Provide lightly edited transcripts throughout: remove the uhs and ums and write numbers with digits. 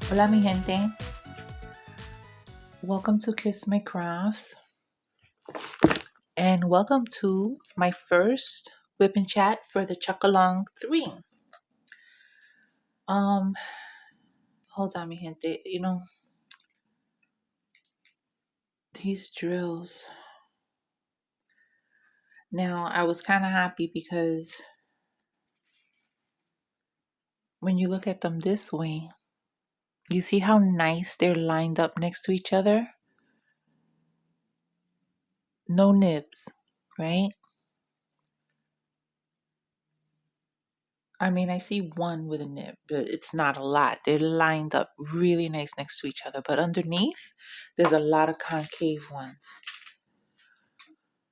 Hola mi gente, welcome to Kiss My Crafts and welcome to my first whip and chat for the Chuckalong 3. Um, Hold on mi gente, these drills. Now I was kind of happy because when you look at them this way, you see how nice they're lined up next to each other? No nibs, right? I mean, I see one with a nib, but it's not a lot. They're lined up really nice next to each other. But underneath, there's a lot of concave ones.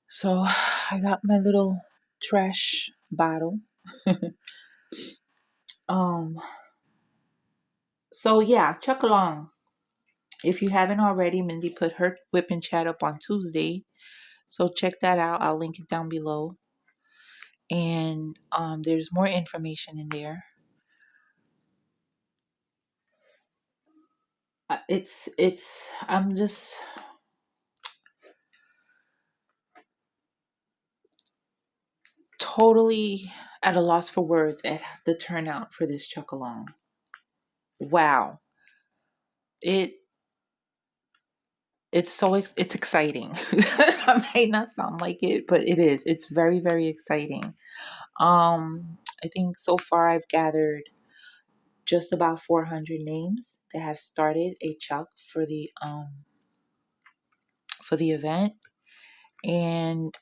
So I got my little trash bottle. um. So yeah, chuck along. If you haven't already, Mindy put her whip and chat up on Tuesday. So check that out. I'll link it down below. And there's more information in there. I'm just totally at a loss for words at the turnout for this chuck along. Wow. It it's exciting. It might not sound like it, but it is. It's very, very exciting. I think so far I've gathered just about 400 names that have started a chuck for the event, and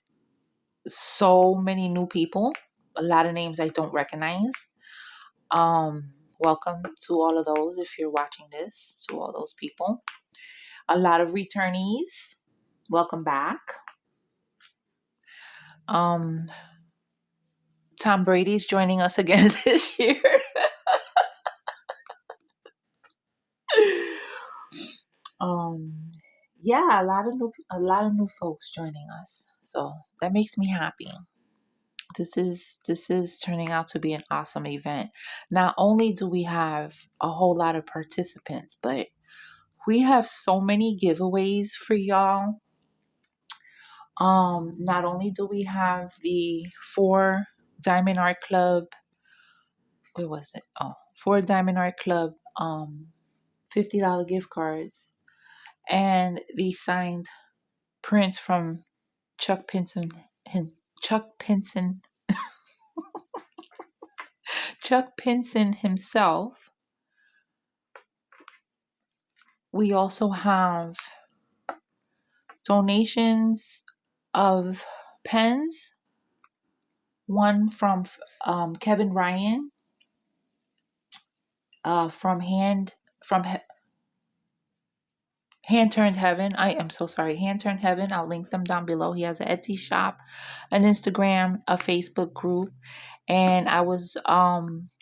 so many new people, a lot of names I don't recognize. Welcome to all of those if you're watching this, to all those people. A lot of returnees, welcome back. Um, Tom Brady's joining us again this year. um, yeah, a lot of new folks joining us, so that makes me happy. This is turning out to be an awesome event. Not only do we have a whole lot of participants, but we have so many giveaways for y'all. Not only do we have the 4 Diamond Art Club, where was it? Oh, 4 Diamond Art Club, $50 gift cards, and the signed prints from Chuck Pinson, Chuck Pinson, Chuck Pinson himself. We also have donations of pens, one from Kevin Ryan, from Hand Turned Heaven. I am so sorry. Hand Turned Heaven. I'll link them down below. He has an Etsy shop, an Instagram, a Facebook group. And I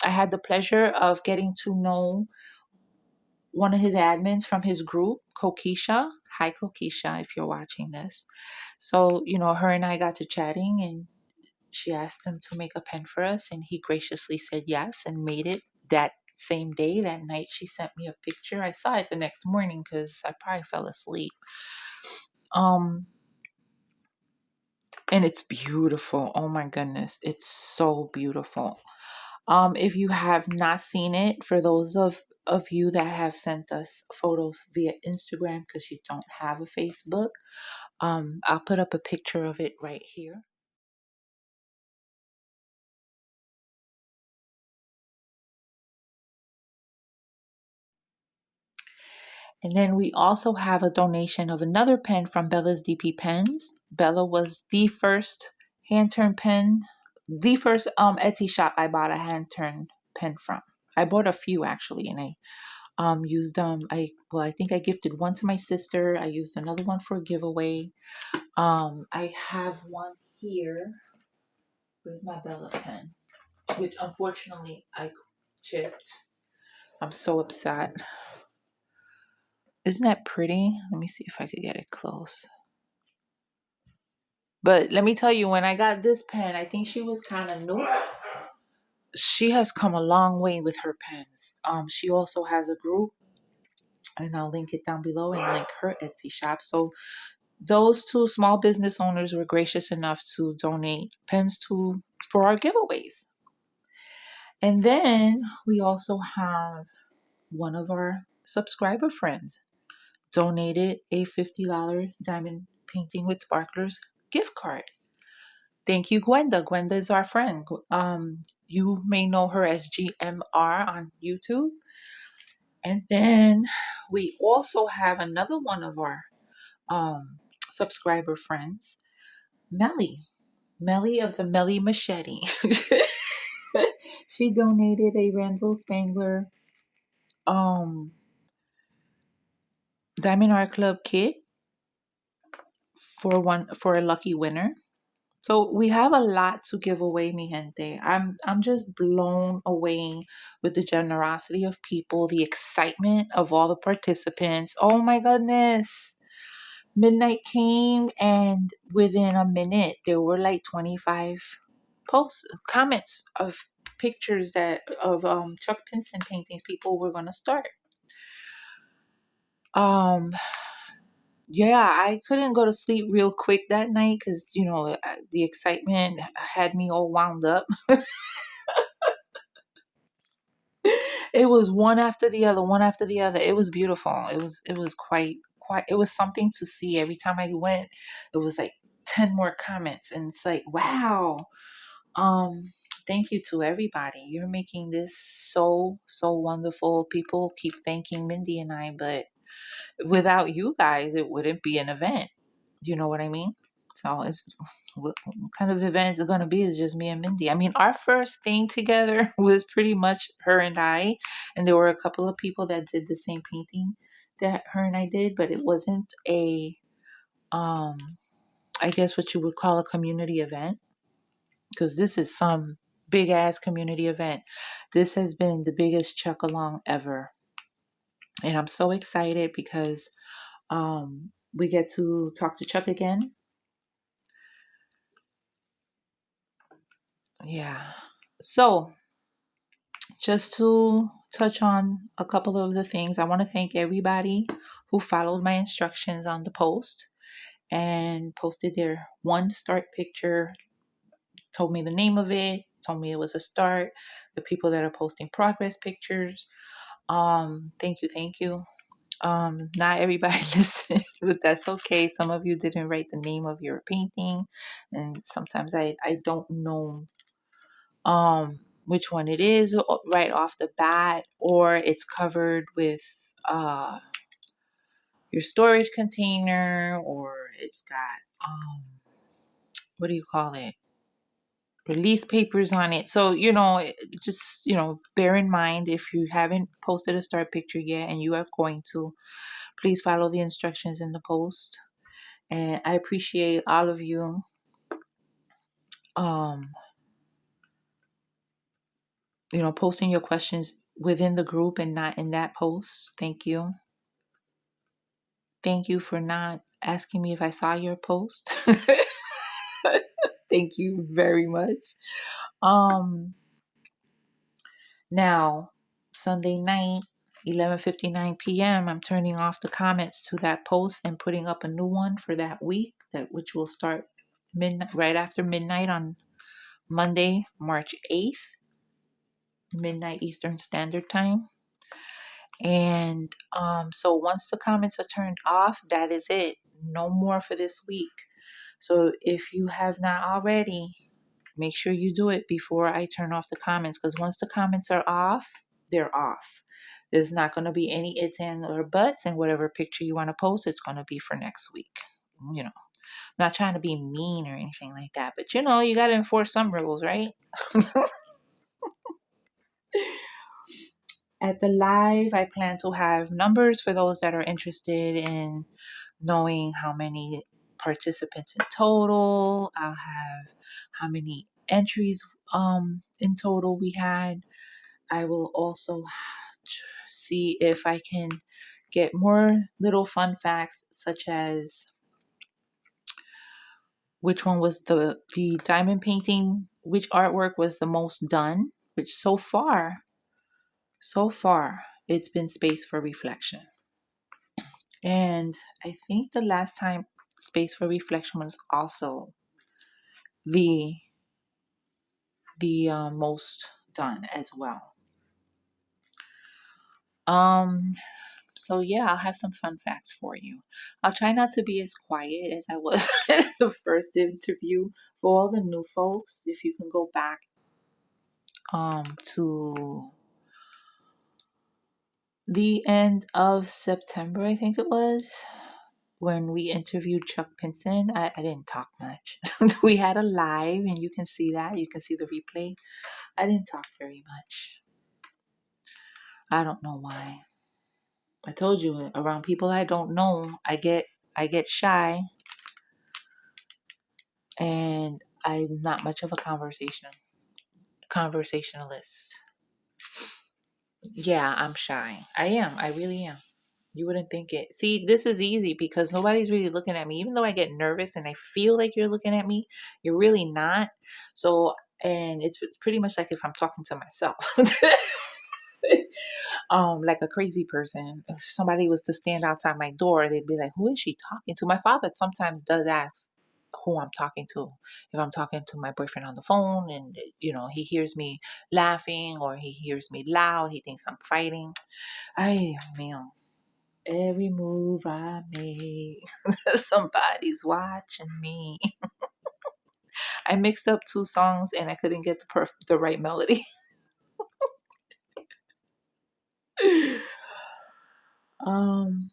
had the pleasure of getting to know one of his admins from his group, Kokisha. Hi Kokisha, if you're watching this. So, her and I got to chatting, and she asked him to make a pen for us, and he graciously said yes and made it that same day. That night, she sent me a picture. I saw it the next morning because I probably fell asleep. Um, and it's beautiful. Oh my goodness, it's so beautiful. If you have not seen it, for those of you that have sent us photos via Instagram because you don't have a Facebook, I'll put up a picture of it right here. And then we also have a donation of another pen from Bella's DP Pens. Bella was the first hand turned pen, the first Etsy shop I bought a hand turned pen from. I bought a few actually, and I used them. I think I gifted one to my sister. I used another one for a giveaway. I have one here. Where's my Bella pen? Which unfortunately I chipped. I'm so upset. Isn't that pretty? Let me see if I could get it close. But let me tell you, when I got this pen, I think she was kind of new. She has come a long way with her pens. She also has a group. and I'll link it down below and link her Etsy shop. So those two small business owners were gracious enough to donate pens to for our giveaways. And then we also have one of our subscriber friends donated a $50 diamond painting with sparklers gift card. Thank you, Gwenda. Gwenda is our friend. You may know her as GMR on YouTube. And then we also have another one of our um, subscriber friends, Melly. Melly of the Melly Machete. She donated a Randall Spangler Diamond Art Club kit for a lucky winner. So we have a lot to give away, mi gente. I'm just blown away with the generosity of people, the excitement of all the participants. Oh my goodness. Midnight came and within a minute there were like 25 posts, comments of pictures that of Chuck Pinson paintings people were gonna start. Um yeah, I couldn't go to sleep real quick that night because the excitement had me all wound up. It was one after the other, one after the other. It was beautiful. It was quite. It was something to see. Every time I went, it was like 10 more comments, and it's like, wow. Um, Thank you to everybody. You're making this so wonderful. People keep thanking Mindy and I, but without you guys, it wouldn't be an event. You know what I mean? So it's what kind of event is it gonna be? It's just me and Mindy. I mean, our first thing together was pretty much her and I, and there were a couple of people that did the same painting that her and I did, but it wasn't a um I guess what you would call a community event because this is some big ass community event. This has been the biggest chuck along ever, and I'm so excited because we get to talk to Chuck again. Yeah. So, just to touch on a couple of the things, I want to thank everybody who followed my instructions on the post and posted their one start picture, told me the name of it, told me it was a start. The people that are posting progress pictures, thank you, thank you. Not everybody listened, but that's okay. Some of you didn't write the name of your painting, and sometimes I don't know which one it is right off the bat, or it's covered with your storage container, or it's got what do you call it, release papers on it. So just bear in mind, if you haven't posted a start picture yet and you are going to, please follow the instructions in the post. And I appreciate all of you um posting your questions within the group and not in that post. Thank you. Thank you for not asking me if I saw your post. Thank you very much. Um Now, Sunday night, 11:59 p.m., I'm turning off the comments to that post and putting up a new one for that week, that which will start midnight, right after midnight on Monday, March 8th, midnight Eastern Standard Time. And so once the comments are turned off, that is it. No more for this week. So if you have not already, make sure you do it before I turn off the comments, because once the comments are off, they're off. There's not going to be any ifs and or buts, and whatever picture you want to post, it's going to be for next week. I'm not trying to be mean or anything like that, but you got to enforce some rules, right? At the live, I plan to have numbers for those that are interested in knowing how many participants in total. I'll have how many entries in total we had. I will also see if I can get more little fun facts, such as which one was the diamond painting, which artwork was the most done, which so far it's been Space for Reflection. And I think the last time Space for Reflection was also the most done as well. Um, so yeah, I'll have some fun facts for you. I'll try not to be as quiet as I was in the first interview. For all the new folks, if you can go back to the end of September, I think it was, when we interviewed Chuck Pinson, I didn't talk much. We had a live, and you can see that. You can see the replay. I didn't talk very much. I don't know why. I told you, around people I don't know, I get shy, and I'm not much of a conversationalist. Yeah, I'm shy. I am. I really am. You wouldn't think it. See, this is easy because nobody's really looking at me. Even though I get nervous and I feel like you're looking at me, you're really not. So, and it's pretty much like if I'm talking to myself. Like a crazy person. If somebody was to stand outside my door, they'd be like, "Who is she talking to?" My father sometimes does ask who I'm talking to. If I'm talking to my boyfriend on the phone, and he hears me laughing or he hears me loud, he thinks I'm fighting. I man, every move I make, somebody's watching me. I mixed up two songs and I couldn't get the right melody. um,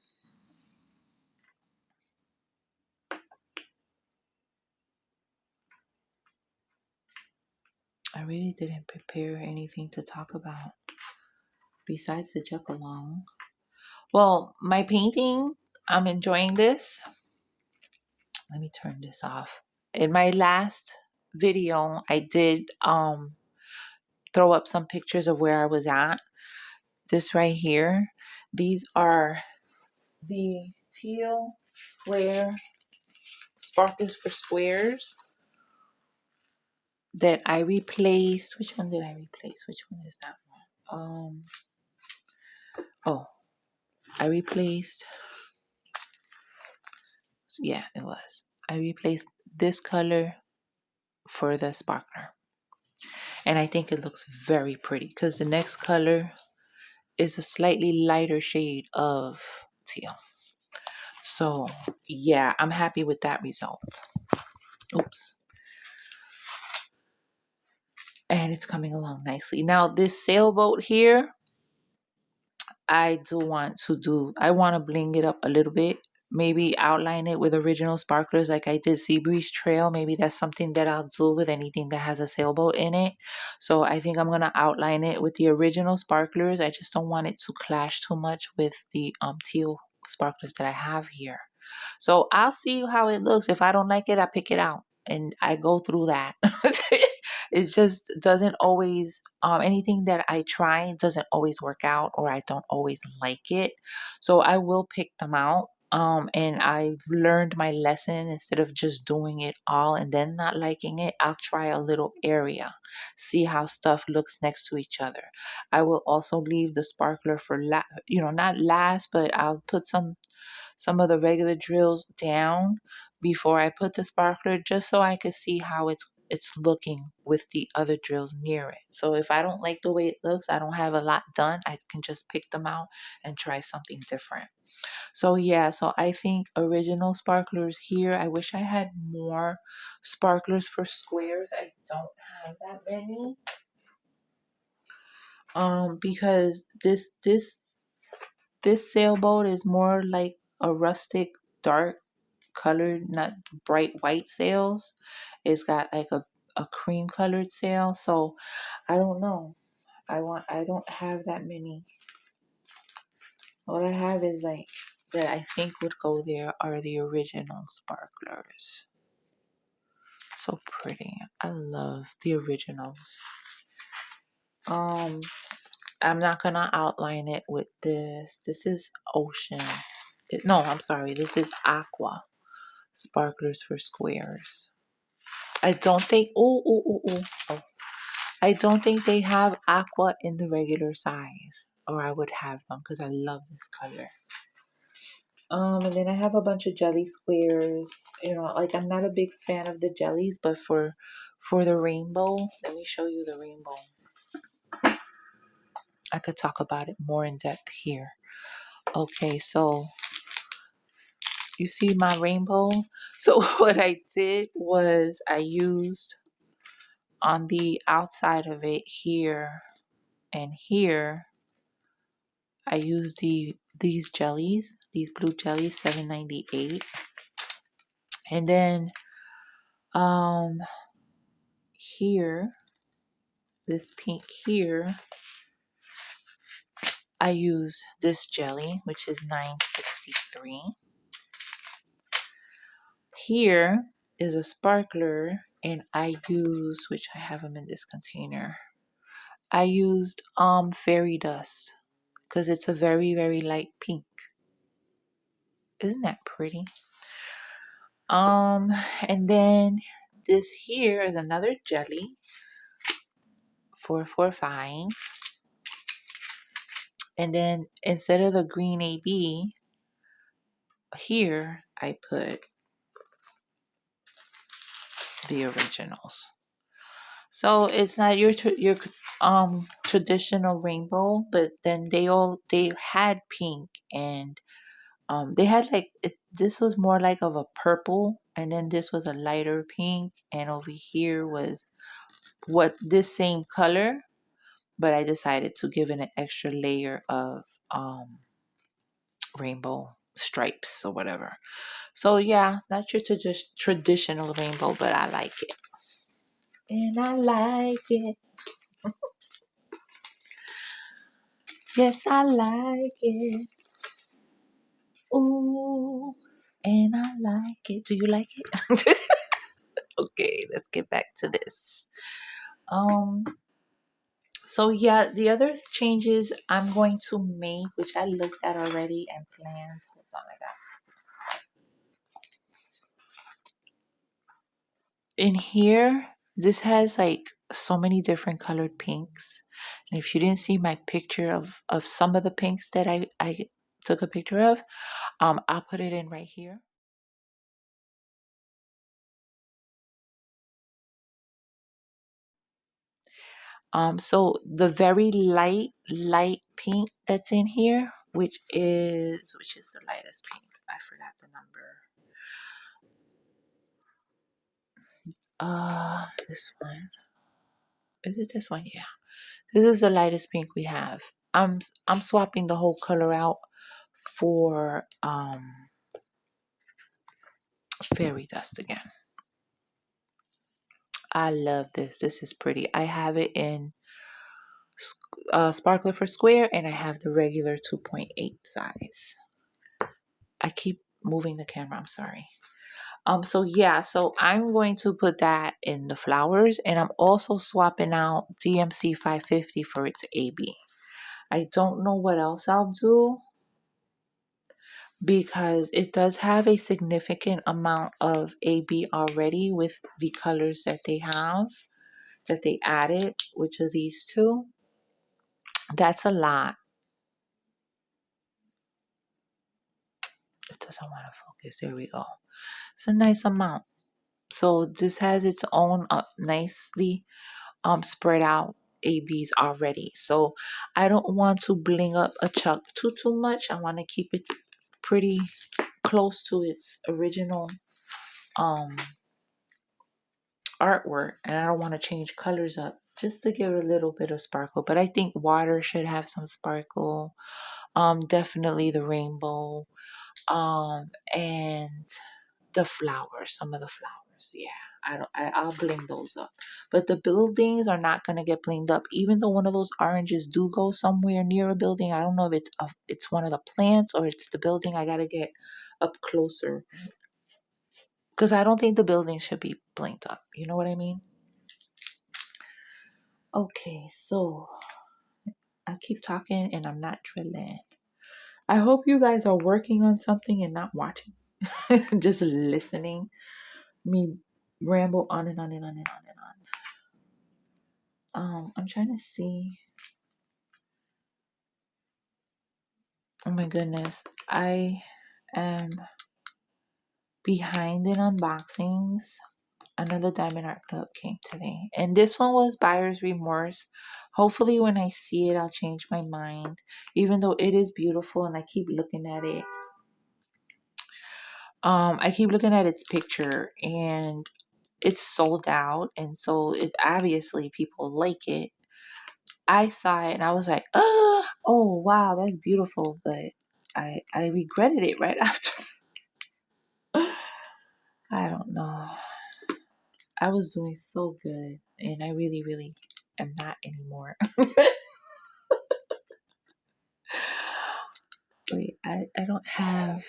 I really didn't prepare anything to talk about besides the juck along. Well, my painting, I'm enjoying this. Let me turn this off. In my last video, I did throw up some pictures of where I was at. This right here, these are the teal square sparklers for squares that I replaced. Which one did I replace? Which one is that one? Oh, I replaced. Yeah, it was. I replaced this color for the sparkler, and I think it looks very pretty because the next color is a slightly lighter shade of teal. So yeah, I'm happy with that result. Oops. And it's coming along nicely. Now this sailboat here, I want to bling it up a little bit. Maybe outline it with original sparklers like I did Seabreeze Trail. Maybe that's something that I'll do with anything that has a sailboat in it. So I think I'm going to outline it with the original sparklers. I just don't want it to clash too much with the teal sparklers that I have here. So I'll see how it looks. If I don't like it, I pick it out and I go through that. It just doesn't always, anything that I try doesn't always work out, or I don't always like it. So I will pick them out. And I've learned my lesson. Instead of just doing it all and then not liking it, I'll try a little area, see how stuff looks next to each other. I will also leave the sparkler for not last, but I'll put some of the regular drills down before I put the sparkler, just so I could see how it's looking with the other drills near it. So if I don't like the way it looks, I don't have a lot done, I can just pick them out and try something different. So yeah, so I think original sparklers here. I wish I had more sparklers for squares. I don't have that many. Because this sailboat is more like a rustic dark colored, not bright white sails. It's got like a cream colored sail. So I don't know. I don't have that many. What I have is like that I think would go there are the original sparklers. So pretty. I love the originals. Um I'm not gonna outline it with this. This is ocean. No, I'm sorry. This is aqua sparklers for squares. I don't think. Oh. I don't think they have aqua in the regular size, or I would have them because I love this color. And then I have a bunch of jelly squares. You know, like I'm not a big fan of the jellies, but for the rainbow, let me show you the rainbow. I could talk about it more in depth here. Okay, so you see my rainbow? So what I did was I used on the outside of it here and here, I used these jellies, these blue jellies, 7.98. And then here, this pink here, I use this jelly, which is 9.63. Here is a sparkler, and I use, which I have them in this container. I used fairy dust because it's a very, very light pink. Isn't that pretty? And then this here is another jelly, 445. And then instead of the green AB, here I put the originals. So it's not your traditional rainbow, but then they had pink, and they had like this was more like of a purple, and then this was a lighter pink, and over here was what this same color, but I decided to give it an extra layer of rainbow stripes or whatever. So yeah, not your traditional rainbow, but I like it. And I like it. Yes, I like it. Ooh, and I like it. Do you like it? Okay, let's get back to this. Um, so yeah, the other changes I'm going to make, which I looked at already and planned. Hold on, I got in here. This has like so many different colored pinks, and if you didn't see my picture of some of the pinks that I took a picture of, I'll put it in right here. So the very light pink that's in here, which is the lightest pink. I forgot the number. This one. Is it this one? Yeah. This is the lightest pink we have. I'm swapping the whole color out for fairy dust again. I love this. This is pretty. I have it in sparkler for square, and I have the regular 2.8 size. I keep moving the camera. I'm sorry. So yeah, so I'm going to put that in the flowers, and I'm also swapping out DMC 550 for its AB. I don't know what else I'll do because it does have a significant amount of AB already with the colors that they have, that they added, which are these two. That's a lot. It doesn't want to focus. There we go. It's a nice amount. So this has its own nicely spread out ABs already. So I don't want to bling up a chuck too much. I want to keep it pretty close to its original um artwork, and I don't want to change colors up just to give it a little bit of sparkle. But I think water should have some sparkle. Definitely the rainbow. And the flowers, some of the flowers. Yeah, I'll bling those up. But the buildings are not gonna get blinged up. Even though one of those oranges do go somewhere near a building, I don't know if it's one of the plants or it's the building. I gotta get up closer because I don't think the building should be blinged up. You know what I mean? Okay, so I keep talking and I'm not drilling. I hope you guys are working on something and not watching, just listening me ramble on and on and on and on and on. I'm trying to see. Oh my goodness. am behind in unboxings. Another Diamond Art Club came today. And this one was buyer's remorse. Hopefully when I see it, I'll change my mind. Even though it is beautiful and I keep looking at it. I keep looking at its picture and it's sold out. And so it's obviously people like it. I saw it and I was like, oh wow, that's beautiful. But I regretted it right after. I don't know. I was doing so good and I really, really am not anymore. Wait, I don't have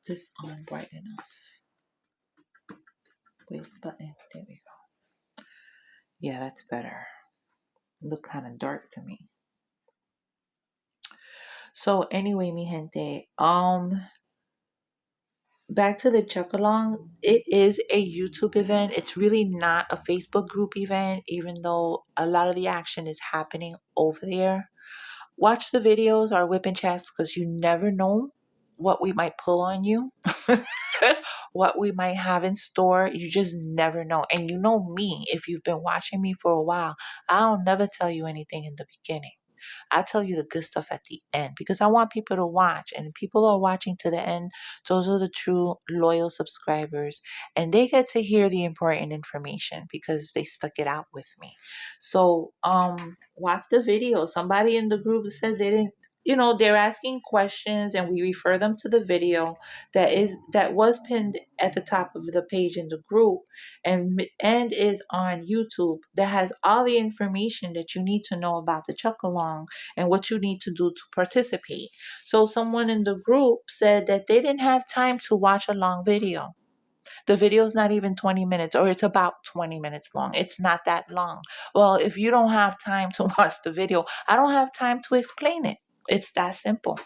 this on bright enough. Where's the button? There we go. Yeah, that's better. Look kind of dark to me. So anyway, mi gente, back to the chuck along. It is a YouTube event. It's really not a Facebook group event, even though a lot of the action is happening over there. Watch the videos or whip and chats because you never know what we might pull on you, what we might have in store. You just never know. And you know me, if you've been watching me for a while, I'll never tell you anything in the beginning. I tell you the good stuff at the end because I want people to watch, and people are watching to the end. Those are the true loyal subscribers, and they get to hear the important information because they stuck it out with me. So, watch the video. Somebody in the group said they didn't. They're asking questions, and we refer them to the video that was pinned at the top of the page in the group, and is on YouTube. That has all the information that you need to know about the chuck along and what you need to do to participate. So someone in the group said that they didn't have time to watch a long video. The video is not even 20 minutes, or it's about 20 minutes long. It's not that long. Well, if you don't have time to watch the video, I don't have time to explain it. It's that simple.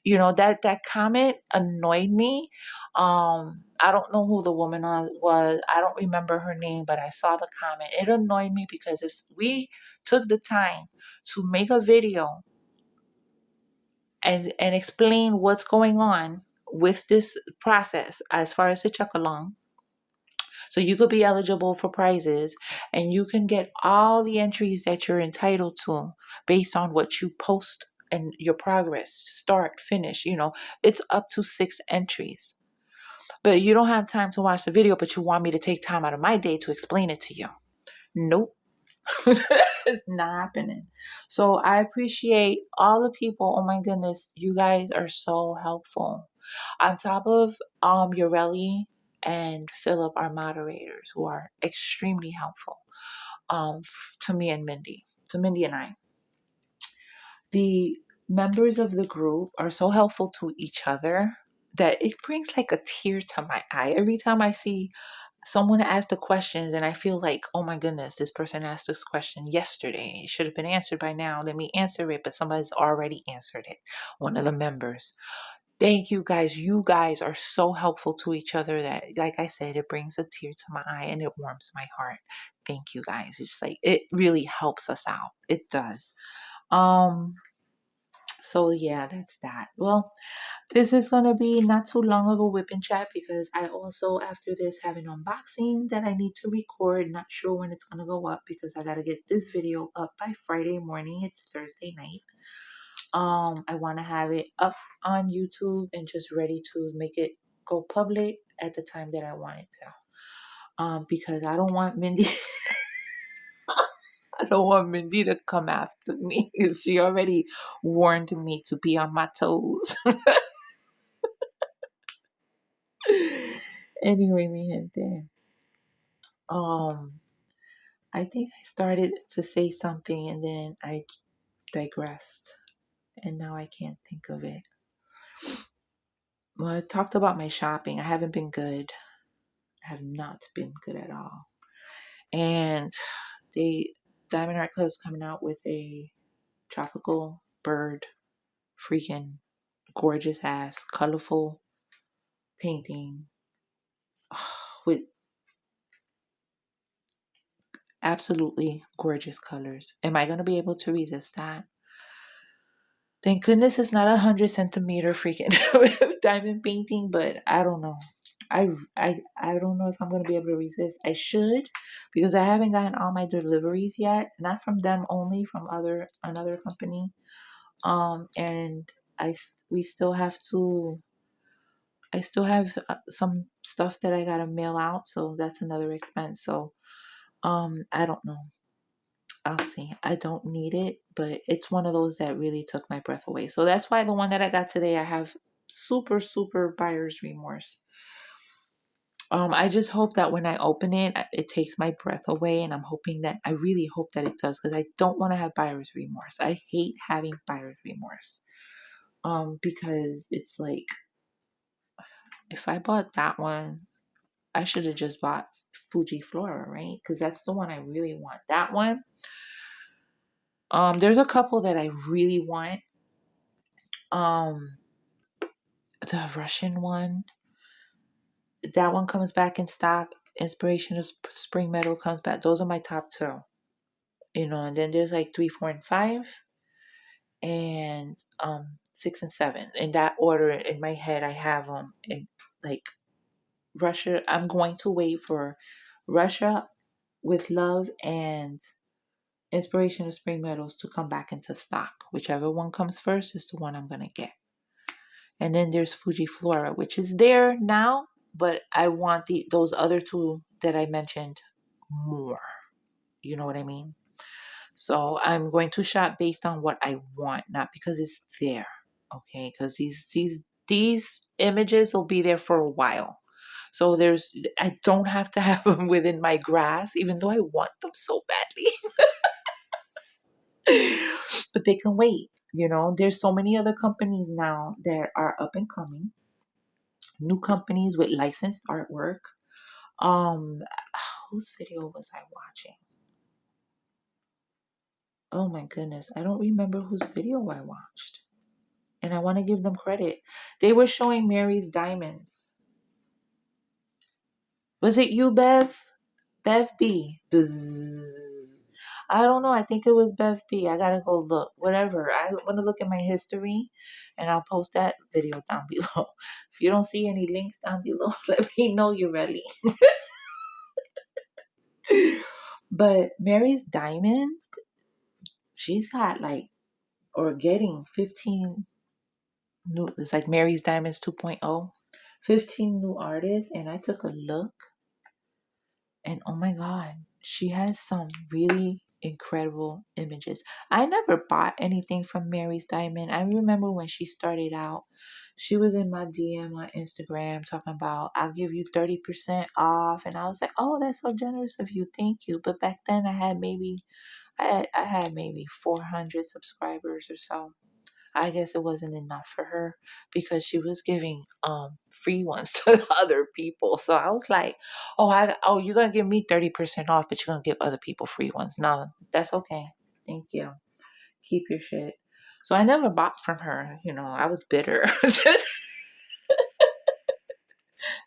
That comment annoyed me. I don't know who the woman was. I don't remember her name, but I saw the comment. It annoyed me because if we took the time to make a video and explain what's going on with this process as far as the chuck along, so you could be eligible for prizes and you can get all the entries that you're entitled to based on what you post and your progress, start, finish. It's up to 6 entries. But you don't have time to watch the video, but you want me to take time out of my day to explain it to you. Nope. It's not happening. So I appreciate all the people. Oh my goodness, you guys are so helpful. On top of Ureli and Philip, our moderators, who are extremely helpful to me and Mindy, to Mindy and I. The members of the group are so helpful to each other that it brings like a tear to my eye every time I see someone ask the questions and I feel like, oh my goodness, this person asked this question yesterday. It should have been answered by now. Let me answer it, but somebody's already answered it. One of the members. Thank you guys. You guys are so helpful to each other that, like I said, it brings a tear to my eye and it warms my heart. Thank you guys. It's like it really helps us out. It does. Um, so yeah, that's that. Well, this is going to be not too long of a whip and chat because I also, after this, have an unboxing that I need to record. Not sure when it's going to go up because I got to get this video up by Friday morning. It's Thursday night. I want to have it up on YouTube and just ready to make it go public at the time that I want it to. Because I don't want Mindy. I don't want Mindy to come after me. She already warned me to be on my toes. Anyway, mi gente. I think I started to say something and then I digressed. And now I can't think of it. Well, I talked about my shopping. I haven't been good. I have not been good at all. And the Diamond Art Club is coming out with a tropical bird, freaking gorgeous ass, colorful painting with absolutely gorgeous colors. Am I going to be able to resist that? Thank goodness it's not 100 centimeter freaking diamond painting, but I don't know. I don't know if I'm gonna be able to resist. I should, because I haven't gotten all my deliveries yet. Not from them only, from another company. And we still have to. I still have some stuff that I gotta mail out, so that's another expense. So I don't know. I'll see. I don't need it, but it's one of those that really took my breath away. So that's why the one that I got today, I have super, super buyer's remorse. I just hope that when I open it, it takes my breath away, and I'm hoping that I really hope that it does, because I don't want to have buyer's remorse. I hate having buyer's remorse. Because it's like, if I bought that one, I should have just bought Fuji Flora, right? Because that's the one I really want. That one. There's a couple that I really want. Um, the Russian one, that one comes back in stock. Inspiration of Spring Meadow comes back. Those are my top two. And then there's like 3, 4, and 5, and 6 and 7. In that order in my head, I have them in like Russia. I'm going to wait for Russia with Love and Inspiration of Spring Meadows to come back into stock. Whichever one comes first is the one I'm gonna get. And then there's Fuji Flora, which is there now, but I want those other two that I mentioned more. You know what I mean? So I'm going to shop based on what I want, not because it's there. Okay, because these images will be there for a while. So I don't have to have them within my grasp, even though I want them so badly. But they can wait. There's so many other companies now that are up and coming, new companies with licensed artwork. Um, whose video was I watching? Oh my goodness, I don't remember whose video I watched. And I want to give them credit. They were showing Mary's diamonds. Was it you, Bev? Bev Bee. Bzz. I don't know. I think it was Bev Bee. I gotta go look. Whatever. I want to look at my history, and I'll post that video down below. If you don't see any links down below, let me know you're ready. But Mary's diamonds, she's got like, or getting 15 new, it's like Mary's Diamonds 2.0, 15 new artists. And I took a look, and oh my God, she has some really incredible images. I never bought anything from Mary's Diamond. I remember when she started out, she was in my DM on Instagram talking about, I'll give you 30% off. And I was like, oh, that's so generous of you. Thank you. But back then I had maybe 400 subscribers or so. I guess it wasn't enough for her, because she was giving free ones to other people. So I was like, you're gonna give me 30% off, but you're gonna give other people free ones. No, that's okay. Thank you. Keep your shit. So I never bought from her. I was bitter.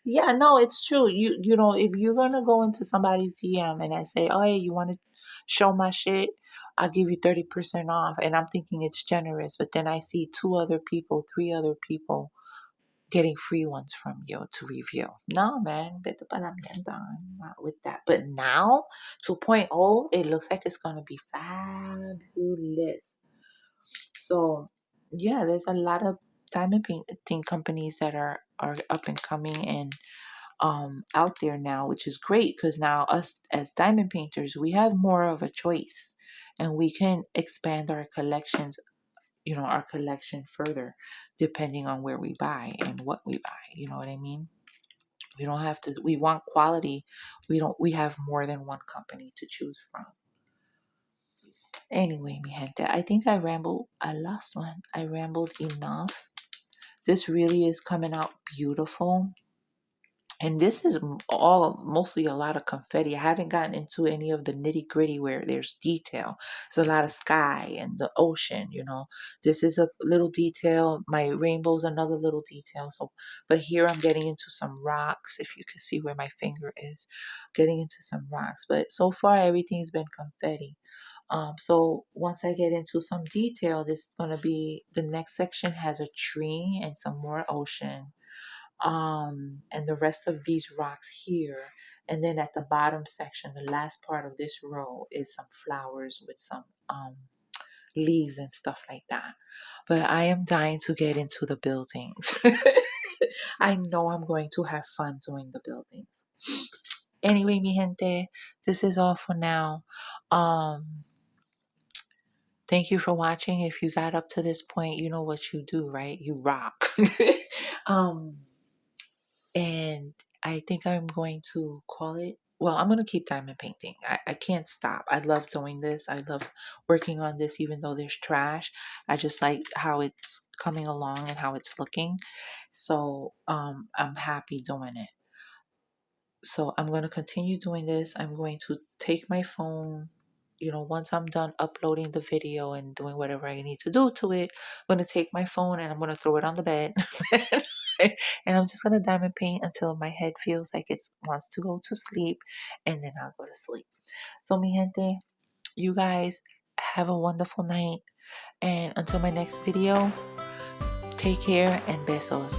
Yeah, no, it's true. If you're gonna go into somebody's DM and I say, oh, hey, you want to show my shit? I'll give you 30% off. And I'm thinking it's generous, but then I see 3 other people getting free ones from you to review. No, man, vete pa la mierda. I'm not with that. But now, 2.0, it looks like it's gonna be fabulous. So, yeah, there's a lot of diamond painting companies that are up and coming, and out there now, which is great, because now us as diamond painters, we have more of a choice, and we can expand our collections, our collection further, depending on where we buy and what we buy. You know what I mean? We don't have to. We want quality. We have more than one company to choose from. Anyway, mi gente, I think I rambled. I lost one. I rambled enough. This really is coming out beautiful. And this is all mostly a lot of confetti. I haven't gotten into any of the nitty gritty where there's detail. There's a lot of sky and the ocean. This is a little detail. My rainbow's another little detail. So, but here I'm getting into some rocks. If you can see where my finger is, getting into some rocks. But so far everything's been confetti. So once I get into some detail, this is going to be the next section has a tree and some more ocean. And the rest of these rocks here. And then at the bottom section, the last part of this row is some flowers with some leaves and stuff like that. But I am dying to get into the buildings. I know I'm going to have fun doing the buildings. Anyway, mi gente, this is all for now. Thank you for watching. If you got up to this point, you know what you do, right? You rock. um, and I think I'm going to call it. Well, I'm going to keep diamond painting. I can't stop. I love doing this. I love working on this, even though there's trash. I just like how it's coming along and how it's looking. So I'm happy doing it. So I'm going to continue doing this. I'm going to take my phone, once I'm done uploading the video and doing whatever I need to do to it, I'm going to take my phone and I'm going to throw it on the bed. And I'm just going to diamond paint until my head feels like it wants to go to sleep, and then I'll go to sleep. So, mi gente, you guys have a wonderful night. And until my next video, take care and besos.